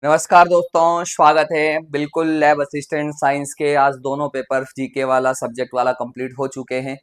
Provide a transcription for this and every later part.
नमस्कार दोस्तों, स्वागत है। बिल्कुल लैब असिस्टेंट साइंस के आज दोनों पेपर जीके वाला सब्जेक्ट वाला कंप्लीट हो चुके हैं।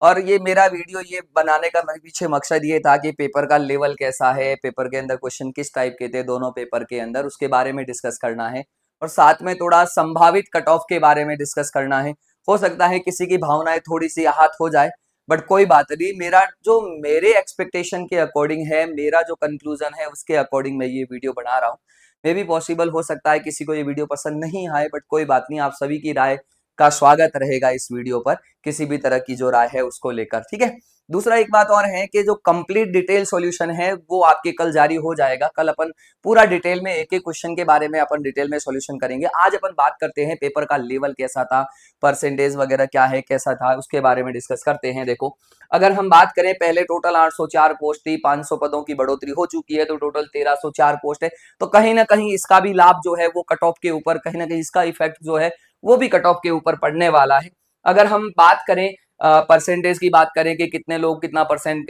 और ये मेरा वीडियो ये बनाने का पीछे मकसद ये था कि पेपर का लेवल कैसा है, पेपर के अंदर क्वेश्चन किस टाइप के थे दोनों पेपर के अंदर, उसके बारे में डिस्कस करना है। और साथ में थोड़ा संभावित कट ऑफ के बारे में डिस्कस करना है। हो सकता है किसी की भावनाएं थोड़ी सी आहत हो जाए, बट कोई बात नहीं। मेरा जो मेरे एक्सपेक्टेशन के अकॉर्डिंग है, मेरा जो कंक्लूजन है उसके अकॉर्डिंग मैं ये वीडियो बना रहा हूँ। मे भी पॉसिबल हो सकता है किसी को ये वीडियो पसंद नहीं आए, बट कोई बात नहीं, आप सभी की राय का स्वागत रहेगा इस वीडियो पर, किसी भी तरह की जो राय है उसको लेकर। ठीक है। दूसरा एक बात और है कि जो कंप्लीट डिटेल सॉल्यूशन है वो आपके कल जारी हो जाएगा। कल अपन पूरा डिटेल में एक एक क्वेश्चन के बारे में अपन डिटेल में सॉल्यूशन करेंगे। आज अपन बात करते हैं पेपर का लेवल कैसा था, परसेंटेज वगैरह क्या है, कैसा था, उसके बारे में डिस्कस करते हैं। देखो, अगर हम बात करें, पहले टोटल 804 पोस्ट थी, 500 पदों की बढ़ोतरी हो चुकी है, तो टोटल 1304 पोस्ट है। तो कहीं ना कहीं इसका भी लाभ जो है वो कट ऑफ के ऊपर, कहीं ना कहीं इसका इफेक्ट जो है वो भी कट ऑफ के ऊपर पड़ने वाला है। अगर हम बात करें परसेंटेज की बात करें कि कितने लोग कितना परसेंट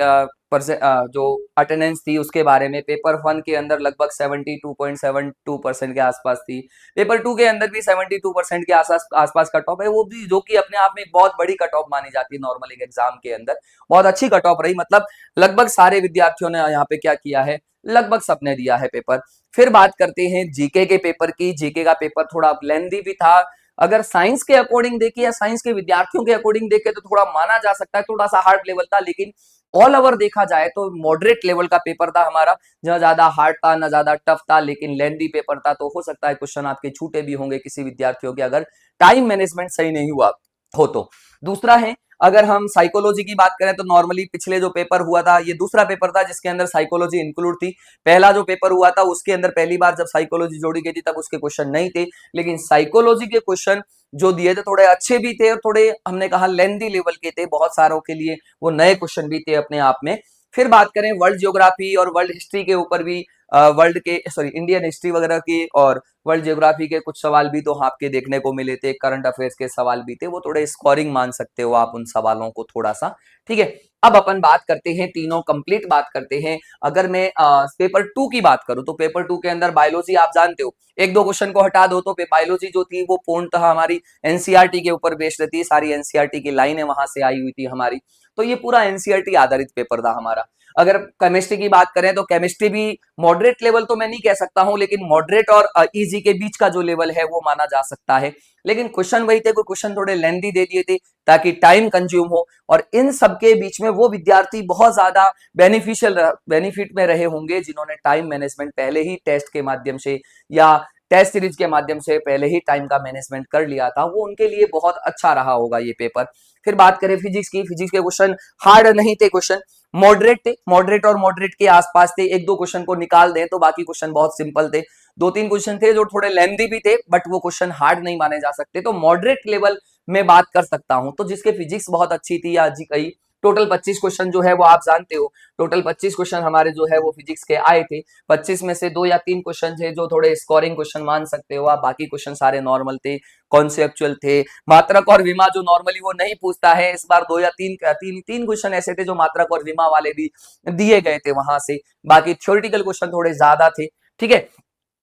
जो अटेंडेंस थी उसके बारे में, पेपर 1 के अंदर लगभग 72.72% के आसपास थी। पेपर 2 के अंदर भी 72% के आसपास कट ऑफ है, वो भी जो कि अपने आप में एक बहुत बड़ी कट ऑफ मानी जाती है। नॉर्मल एक एग्जाम के अंदर बहुत अच्छी कट ऑफ रही, मतलब लगभग सारे विद्यार्थियों ने यहाँ पे क्या किया है, लगभग सबने दिया है पेपर। फिर बात करते हैं जीके के पेपर की। जीके का पेपर थोड़ा लेंथी भी था। अगर साइंस के अकॉर्डिंग देखें या साइंस के विद्यार्थियों के अकॉर्डिंग देखें तो थोड़ा माना जा सकता है, थोड़ा सा हार्ड लेवल था, लेकिन ऑल ओवर देखा जाए तो मॉडरेट लेवल का पेपर था हमारा। जहां ज्यादा हार्ड था ना ज्यादा टफ था, लेकिन लेंथी पेपर था। तो हो सकता है क्वेश्चन आपके छूटे भी होंगे किसी विद्यार्थियों के, अगर टाइम मैनेजमेंट सही नहीं हुआ हो तो। दूसरा है, अगर हम साइकोलॉजी की बात करें तो नॉर्मली पिछले जो पेपर हुआ था, ये दूसरा पेपर था जिसके अंदर साइकोलॉजी इंक्लूड थी। पहला जो पेपर हुआ था उसके अंदर पहली बार जब साइकोलॉजी जोड़ी गई थी तब उसके क्वेश्चन नहीं थे, लेकिन साइकोलॉजी के क्वेश्चन जो दिए थे थोड़े अच्छे भी थे और थोड़े हमने कहा लेंथी लेवल के थे, बहुत सारों के लिए वो नए क्वेश्चन भी थे अपने आप में। फिर बात करें वर्ल्ड ज्योग्राफी और वर्ल्ड हिस्ट्री के ऊपर भी, वर्ल्ड के सॉरी इंडियन हिस्ट्री वगैरह की और वर्ल्ड ज्योग्राफी के कुछ सवाल भी तो आपके देखने को मिले थे, करंट अफेयर्स के सवाल भी थे, वो थोड़े स्कोरिंग मान सकते हो आप उन सवालों को थोड़ा सा। ठीक है। अब अपन बात करते हैं, तीनों कंप्लीट बात करते हैं। अगर मैं पेपर 2 की बात करूं तो पेपर 2 के अंदर बायोलॉजी आप जानते हो, एक दो क्वेश्चन को हटा दो तो बायोलॉजी जो थी वो पूर्णतः हमारी एनसीईआरटी के ऊपर बेस्ड रहती है, सारी एनसीईआरटी की लाइनें वहां से आई हुई थी हमारी। तो ये पूरा एनसीईआरटी आधारित पेपर था हमारा। अगर केमिस्ट्री की बात करें तो केमिस्ट्री भी मॉडरेट लेवल तो मैं नहीं कह सकता हूं, लेकिन मॉडरेट और इजी के बीच का जो लेवल है वो माना जा सकता है। लेकिन क्वेश्चन वही थे, कोई क्वेश्चन थोड़े लेंथी दे दिए थे ताकि टाइम कंज्यूम हो। और इन सब के बीच में वो विद्यार्थी बहुत ज्यादा बेनिफिट में रहे होंगे जिन्होंने टाइम मैनेजमेंट पहले ही टेस्ट के माध्यम से या टेस्ट सीरीज के माध्यम से पहले ही टाइम का मैनेजमेंट कर लिया था, वो उनके लिए बहुत अच्छा रहा होगा ये पेपर। फिर बात करें फिजिक्स की, फिजिक्स के क्वेश्चन हार्ड नहीं थे, क्वेश्चन मॉडरेट थे, मॉडरेट और मॉडरेट के आसपास थे। एक दो क्वेश्चन को निकाल दें तो बाकी क्वेश्चन बहुत सिंपल थे। दो तीन क्वेश्चन थे जो थोड़े लेंथी भी थे, बट वो क्वेश्चन हार्ड नहीं माने जा सकते, तो मॉडरेट लेवल में बात कर सकता हूं। तो जिसके फिजिक्स बहुत अच्छी थी या जी कही, टोटल 25 क्वेश्चन जो है वो आप जानते हो, टोटल 25 क्वेश्चन हमारे जो है वो फिजिक्स के आए थे। 25 में से 2 या 3 क्वेश्चन थे जो थोड़े स्कोरिंग क्वेश्चन मान सकते हो आप, बाकी क्वेश्चन सारे नॉर्मल थे, कॉन्सेप्चुअल थे। मात्रक और विमा जो नॉर्मली वो नहीं पूछता है, इस बार 2 या 3 क्वेश्चन ऐसे थे जो मात्रक और विमा वाले भी दिए गए थे वहां से। बाकी थ्योरेटिकल क्वेश्चन थोड़े ज्यादा थे। ठीक है।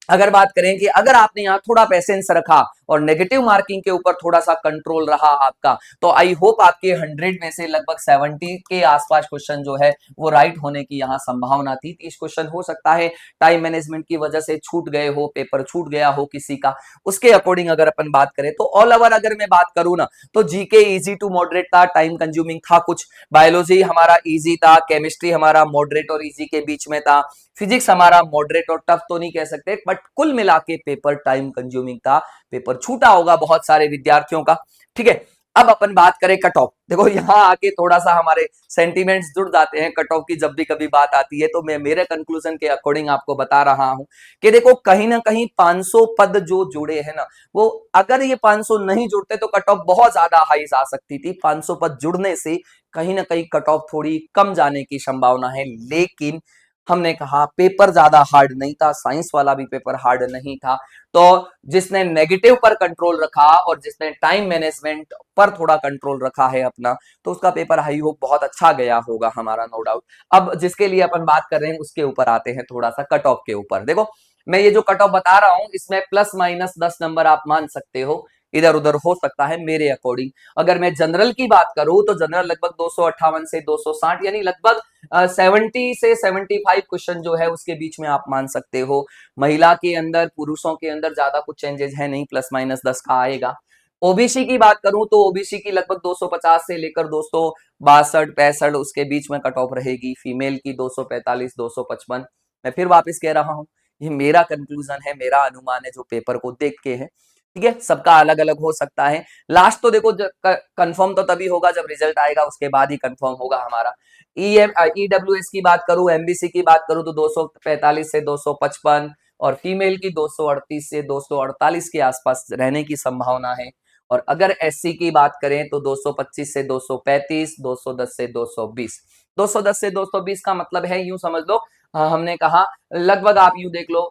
अगर बात करें कि अगर आपने यहाँ थोड़ा पेशेंस रखा और नेगेटिव मार्किंग के ऊपर थोड़ा सा कंट्रोल रहा आपका, तो आई होप आपके 100 में से लगभग 70 के आसपास क्वेश्चन जो है वो राइट होने की यहाँ संभावना थी। 30 क्वेश्चन हो सकता है टाइम मैनेजमेंट की वजह से छूट गए हो, पेपर छूट गया हो किसी का, उसके अकॉर्डिंग अगर अपन बात करें तो ऑल ओवर अगर मैं बात करूं ना, तो जीके इजी टू मॉडरेट था, टाइम कंज्यूमिंग था कुछ, बायोलॉजी हमारा इजी था, केमिस्ट्री हमारा मॉडरेट और इजी के बीच में था, फिजिक्स हमारा मॉडरेट और टफ तो नहीं कह सकते, बट कुल मिला के पेपर टाइम कंज्यूमिंग था, पेपर छूटा होगा बहुत सारे विद्यार्थियों का। ठीक है। अब अपन बात करें कट ऑफ। देखो यहाँ आके थोड़ा सा हमारे सेंटीमेंट्स जुड़ जाते हैं कट ऑफ की जब भी कभी बात आती है, तो मैं मेरे कंक्लूजन के अकॉर्डिंग आपको बता रहा हूं कि देखो कहीं ना कहीं 500 पद जो जुड़े हैं ना, वो अगर ये 500 नहीं जुड़ते तो कट ऑफ बहुत ज्यादा हाई जा सकती थी। 500 पद जुड़ने से कहीं ना कहीं कट ऑफ थोड़ी कम जाने की संभावना है, लेकिन हमने कहा पेपर ज्यादा हार्ड नहीं था, साइंस वाला भी पेपर हार्ड नहीं था। तो जिसने नेगेटिव पर कंट्रोल रखा और जिसने टाइम मैनेजमेंट पर थोड़ा कंट्रोल रखा है अपना, तो उसका पेपर आई होप बहुत अच्छा गया होगा हमारा, नो डाउट। अब जिसके लिए अपन बात कर रहे हैं उसके ऊपर आते हैं, थोड़ा सा कट ऑफ के ऊपर। देखो मैं ये जो कट ऑफ बता रहा हूं इसमें प्लस माइनस 10 नंबर आप मान सकते हो, इधर उधर हो सकता है मेरे अकॉर्डिंग। अगर मैं जनरल की बात करूं तो जनरल लगभग 258 से 260 यानी लगभग 70 से 75 क्वेश्चन जो है उसके बीच में आप मान सकते हो। महिला के अंदर पुरुषों के अंदर ज्यादा कुछ चेंजेस है नहीं, प्लस माइनस 10 का आएगा। ओबीसी की बात करूं तो ओबीसी की लगभग 250 से लेकर 262 65 उसके बीच में कट ऑफ रहेगी। फीमेल की 245 255। मैं फिर वापस कह रहा हूं, ये मेरा कंक्लूजन है, मेरा अनुमान है जो पेपर को देख के है, ठीक है, सबका अलग अलग हो सकता है। लास्ट तो देखो कंफर्म तो तभी होगा जब रिजल्ट आएगा, उसके बाद ही कंफर्म होगा हमारा। ईडब्ल्यूएस की बात करूं, एमबीसी की बात करूं तो 245 से 255 और फीमेल की 238 से 248 के आसपास रहने की संभावना है। और अगर एससी की बात करें तो 225 से 235, 210 से 220। 210 से 220 का मतलब है यूं समझ लो, हमने कहा लगभग आप यूं देख लो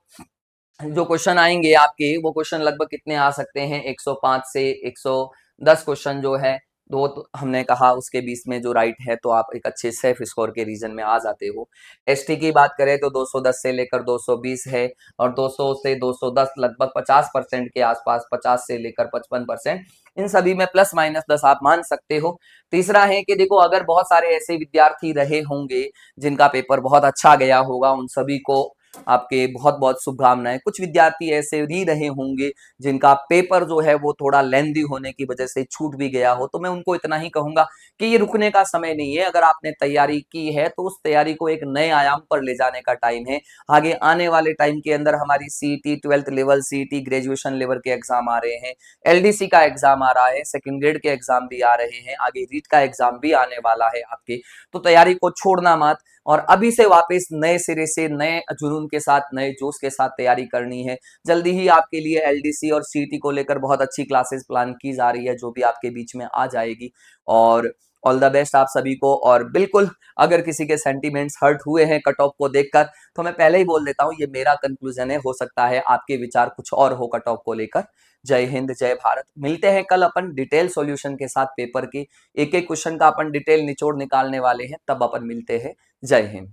जो क्वेश्चन आएंगे आपके, वो क्वेश्चन लगभग कितने आ सकते हैं, 105 से 110 क्वेश्चन जो है, दो तो हमने कहा उसके बीच में जो राइट है तो आप एक अच्छे सेफ स्कोर के रीजन में आ जाते हो। एसटी की बात करें तो 210 से लेकर 220 है और 200 से 210 लगभग 50% के आसपास, 50 से लेकर 55%, इन सभी में प्लस माइनस 10 आप मान सकते हो। तीसरा है कि देखो अगर बहुत सारे ऐसे विद्यार्थी रहे होंगे जिनका पेपर बहुत अच्छा गया होगा, उन सभी को आपके बहुत बहुत शुभकामनाएं। कुछ विद्यार्थी ऐसे भी रहे होंगे जिनका पेपर जो है वो थोड़ा लेंदी होने की वजह से छूट भी गया हो, तो मैं उनको इतना ही कहूंगा कि ये रुकने का समय नहीं है। अगर आपने तैयारी की है तो उस तैयारी को एक नए आयाम पर ले जाने का टाइम है। आगे आने वाले टाइम के अंदर हमारी CET 12th level, CET graduation level के एग्जाम आ रहे हैं, एलडीसी का एग्जाम आ रहा है, सेकंड ग्रेड के एग्जाम भी आ रहे हैं, आगे रीट का एग्जाम भी आने वाला है आपके। तो तैयारी को छोड़ना मत और अभी से वापस नए सिरे से, नए जुनून के साथ, नए जोश के साथ तैयारी करनी है। जल्दी ही आपके लिए एलडीसी और सीटी को लेकर बहुत अच्छी क्लासेस प्लान की जा रही है जो भी आपके बीच में आ जाएगी। और ऑल द बेस्ट आप सभी को। और बिल्कुल अगर किसी के सेंटिमेंट्स हर्ट हुए हैं कट ऑफ को देखकर तो मैं पहले ही बोल देता हूं ये मेरा कंक्लूजन है, हो सकता है आपके विचार कुछ और हो कट ऑफ को लेकर। जय हिंद, जय भारत। मिलते हैं कल अपन डिटेल सॉल्यूशन के साथ पेपर की, एक एक क्वेश्चन का अपन डिटेल निचोड़ निकालने वाले हैं, तब अपन मिलते हैं। जय हिंद।